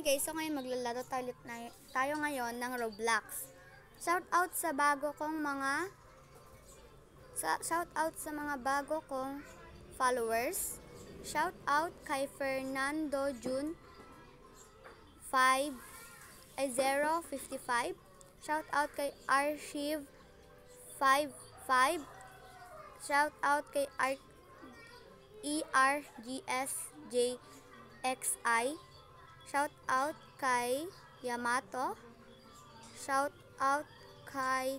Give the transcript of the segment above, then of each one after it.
Hi guys, so ngayon maglalaro tayo ngayon ng Roblox. Shout out sa mga bago kong followers. Shout out kay Fernando June 055. Shout out kay Archive 55. Shout out kay ERGSJXI. Shout out kay Yamato. Shout out kay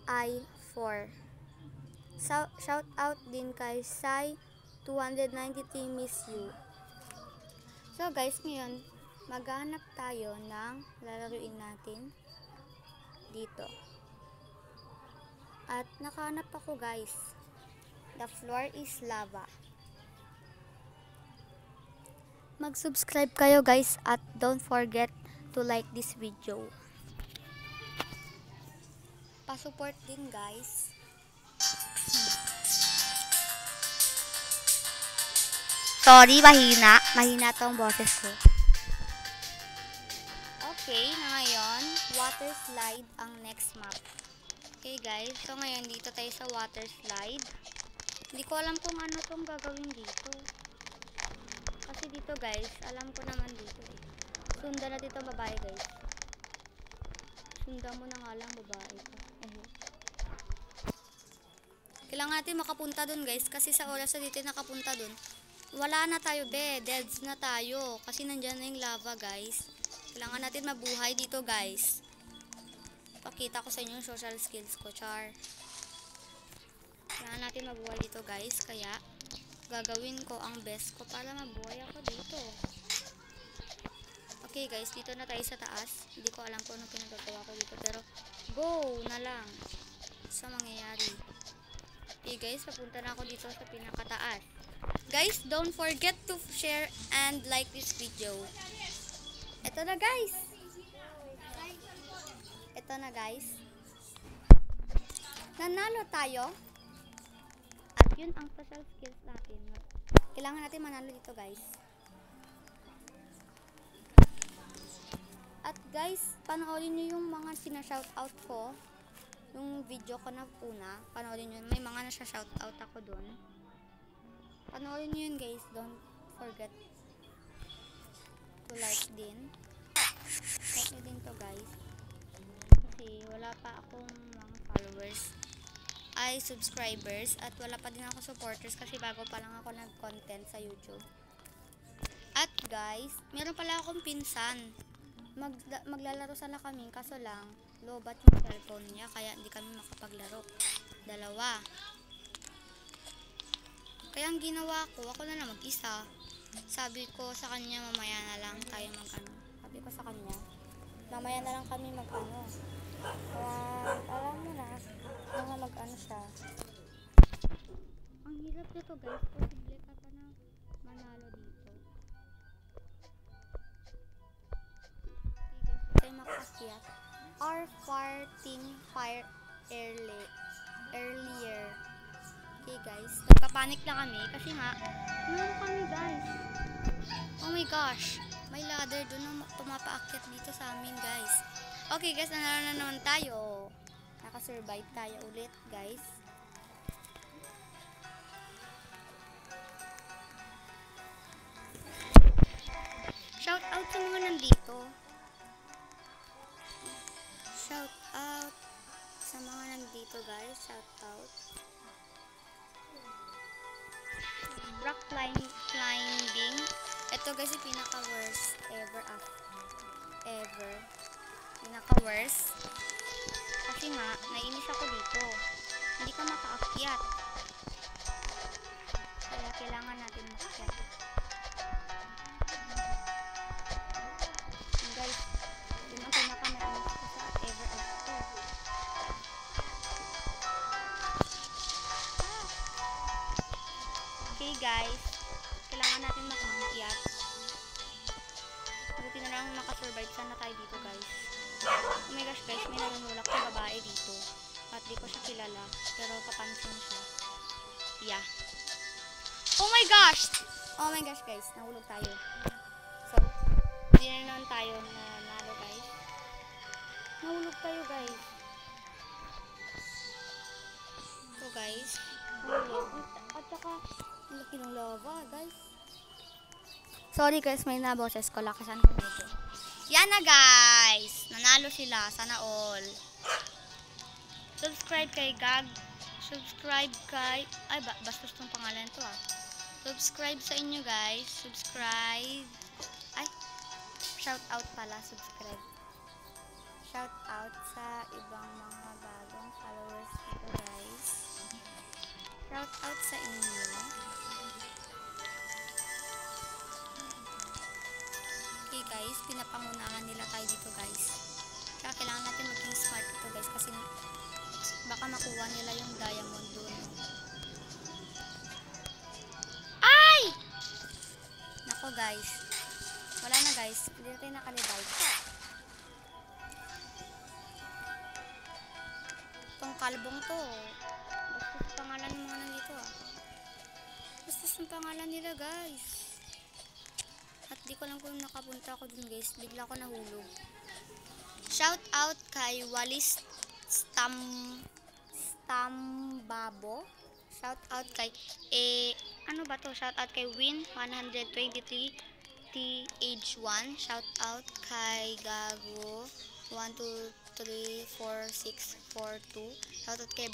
I4. Shout out din kay Sai 293 Miss You. So guys, ngayon maghahanap tayo ng lalaruin natin dito. At nakahanap ako guys. The floor is lava. Mag-subscribe kayo guys at don't forget to like this video. Pa-support din guys. Sorry, mahina tong boses ko. Okay, ngayon water slide ang next map. Okay guys, so ngayon dito tayo sa water slide. Hindi ko alam kung ano tong gagawin dito. Kasi dito guys, alam ko naman dito eh. Sundan natin itong babae guys. Sundan mo na nga lang babae ito. Kailangan natin makapunta dun guys. Kasi sa oras na dito nakapunta dun, wala na tayo be. Deads na tayo. Kasi nandyan na yung lava guys. Kailangan natin mabuhay dito guys. Pakita ko sa inyo yung social skills ko, char. Kailangan natin mabuhay dito guys, kaya gagawin ko ang best ko para mabuhay ako dito. Okay guys, dito na tayo sa taas. Hindi ko alam kung anong pinagagawa ko dito, pero go na lang sa mangyayari. Okay guys, papunta na ako dito sa pinakataas. Guys, don't forget to share and like this video. Ito na guys. Ito na guys. Nanalo tayo. At yun ang social skills natin. Kailangan natin manalo dito guys. At guys, panoorin nyo yung mga sinashoutout ko. Yung video ko na una. Panoorin nyo. May mga nasa-shoutout ako dun. Panoorin nyo yun guys. Don't forget to like din. Like nyo din to guys. Kasi wala pa akong mga followers ay subscribers at wala pa din ako supporters kasi bago pa lang ako nag-content sa YouTube. At guys, meron pala akong pinsan. Maglalaro sana kami kaso lang lobat yung cellphone niya kaya hindi kami makapaglaro. Dalawa. Kaya ang ginawa ko, ako na lang mag-isa. Sabi ko sa kanya mamaya na lang tayo mag-ano. Sabi ko sa kanya mamaya na lang kami mag-ano. Alam mo na, mga mag-ano siya. Ang hirap nito guys, posible ka pa na manalo dito. Okay guys, tayo makakyat. Our farting fire earlier. Okay guys, nagpapanik na kami kasi nga, meron kami guys. Oh my gosh, may ladder doon na tumapaakyat dito sa amin guys. Okay guys, nanalo na naman tayo. Nakasurvive tayo ulit guys. Shout out sa mga nandito. Shout out sa mga nandito guys. Shout out. Rock climbing. Ito guys yung pinaka worst ever. Pinaka-worst. Kasi nga, nainis ako dito. Hindi ka makaakyat. Kaya kailangan natin makakyat. Guys, yun ang pinaka-nainis ko sa ever after. Okay guys, kailangan natin makaakyat. Buti na lang nakasurvive sana tayo dito guys. Oh my gosh guys, may nanunulak na babae dito. At di ko siya kilala, pero papansin siya. Yeah. Oh my gosh! Oh my gosh, guys. Nahulog tayo. So, hindi na naman tayo nanalo, guys. Nahulog tayo, guys. So, guys. Nahulog. At saka, ang laki ng lava, guys. Sorry, guys. May naboses ko. Lakasan ko dito. Yan na, guys. Nanalo sila. Sana all. Subscribe kay Gag. Subscribe kay... Ay, bastos tong pangalan to, ah. Subscribe sa inyo, guys. Subscribe. Ay, shout out pala. Subscribe. Shout out sa ibang mga bagong followers dito, guys. Shout out sa inyo. Okay, guys. Pinapangunahan nila tayo dito, guys. Kaya kailangan natin maging smart dito, guys. Kasi baka makuha nila yung diamond dun. Ay! Nako, guys. Wala na, guys. Hindi na tayo nakalive. Itong kalbong to. Bastos pangalan ng mga nandito, ah. Bastos yung pangalan nila, guys. At di ko lang kung nakapunta ako dun, guys. Bigla ko nahulog. Shout out kay Walis Stambabo. Shout out kay ano ba to? Shout out kay Win 123 TH1. Shout out kay Gago 1234642. Shout out kay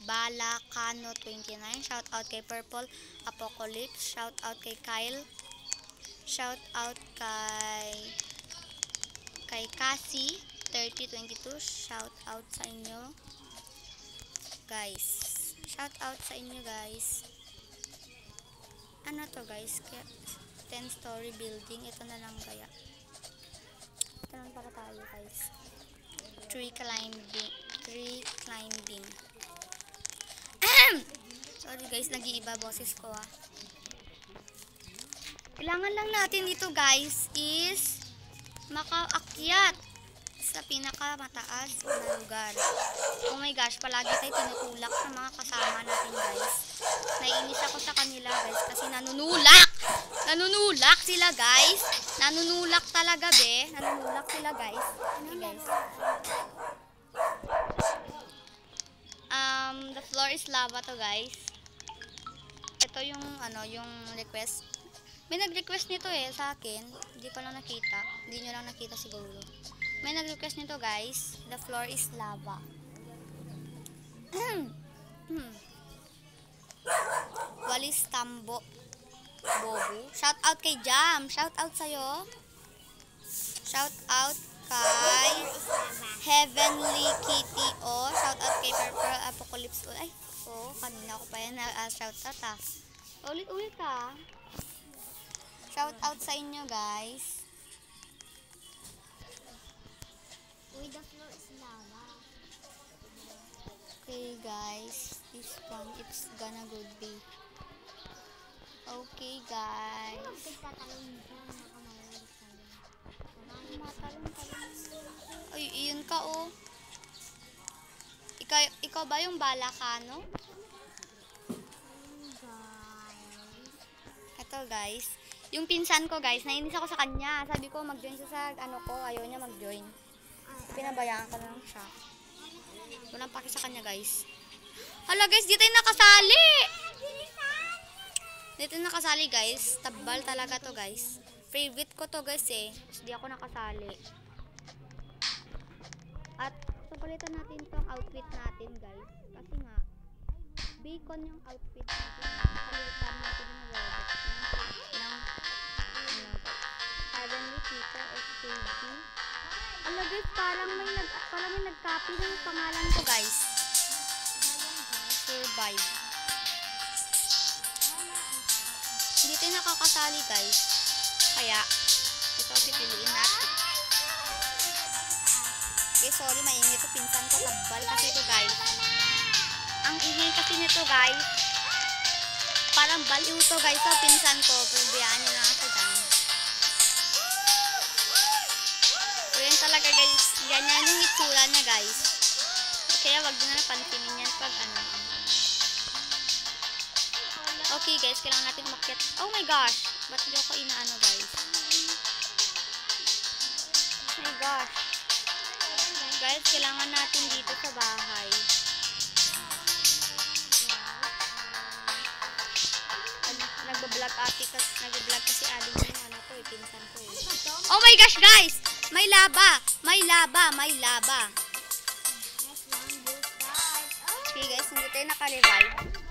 Balakano 29. Shout out kay Purple Apocalypse. Shout out kay Kyle. Shout out kay Cassie 3022. Shout out sa inyo, guys. Shout out sa inyo, guys. Ano to, guys? 10-story building. Ito na lang kaya. Ito lang para tayo, guys. Tree climbing. Sorry, guys. Nag-iiba boses ko, ah. Kailangan lang natin dito, guys, is makaakyat sa pinakamataas na lugar. Oh my gosh, palagi tayo tinutulak sa mga kasama natin, guys. Naiinis ako sa kanila, guys, kasi nanunulak! Nanunulak sila, guys. Nanunulak talaga, be. Nanunulak sila, guys. Okay, guys. The floor is lava to, guys. Ito yung, yung request. May nag-request nito sa akin. Hindi ko lang nakita. Hindi nyo lang nakita siguro. May nag-request nito, guys. The floor is lava. Walis Tambo Bobu. Shout out kay Jam. Shout out sa'yo. Shout out kay Heavenly Kitty. Shout out kay Purple Apocalypse. Ay, kanina ko pa yan shout out, ah. Ulit-ulit, ah. Shout out sa inyo, guys. Uy, the floor is lava. Okay, guys. This one, it's gonna good be. Okay, guys. Ay, iyon ka, oh. Ikaw ba yung Balakano? Ito, guys. Yung pinsan ko, guys, nainis ako sa kanya. Sabi ko, mag-join siya sa ayaw niya mag-join. Pinabayaan ko lang siya. Walang paki sa kanya, guys. Hala, guys, dito yung nakasali. Dito yung nakasali, guys. Tabal talaga to, guys. Favorite ko to, guys, Hindi ako nakasali. At, palitan natin tong outfit natin, guys. Kasi nga, bacon yung outfit natin. Palitan natin yung robot ng Heavenly Tita SKG. Ala, guys, parang may nag-copy ng pangalan ko, guys. Survive. Hindi tayo nakakasali, guys. Kaya, ito pipiliin natin. Okay, sorry, maingay ito. Pinsan ko, tabbal kasi ito, guys. Ang ingay kasi nito, guys. Parang baliw to, guys. So, pinsan ko. Pabiyaan nyo lang ako dyan. So, yan talaga, guys. Ganyan yung itsura niya, guys. Kaya wag nyo na pansinin yan pag Okay guys, kailangan natin umakyat. Oh my gosh! Ba't di ako inaano guys? Oh my gosh. Guys, kailangan natin dito sa bahay. Nagbablog kasi aling yung ano ko pinsan ko Oh my gosh guys! May laba! May laba! May laba! Okay guys, hindi tayo naka-revive.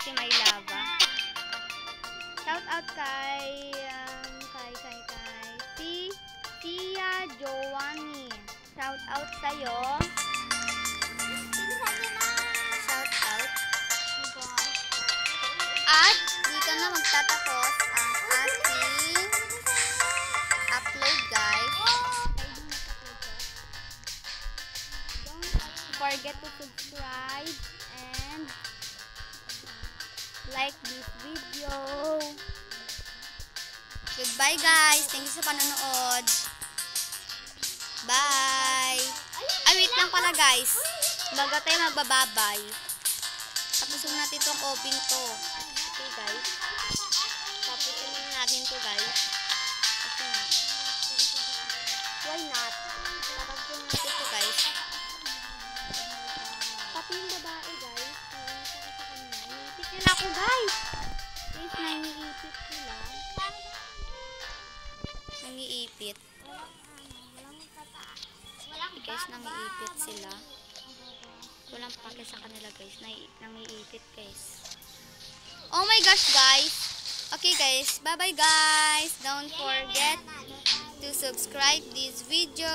Kasi may lava. Shout out kay si Tia Joanny. Shout out sa'yo. Shout out. At dito na magtatapos ang ating upload guys. Don't forget to subscribe and like this video. Goodbye guys. Thank you sa panonood. Bye. Ay, wait lang pala guys. Bago tayo magbababay. Tapusin natin itong oven to. Okay guys. Tapusin natin to guys. Okay. Why not? Tapusin natin to guys. Pati yung babae guys. Naiipit nila ako guys. Guys, naiipit sila. Nangiipit. Guys, nangiipit sila. Walang pake sa kanila guys. Nangiipit guys. Oh my gosh guys. Okay guys. Bye bye guys. Don't forget to subscribe this video.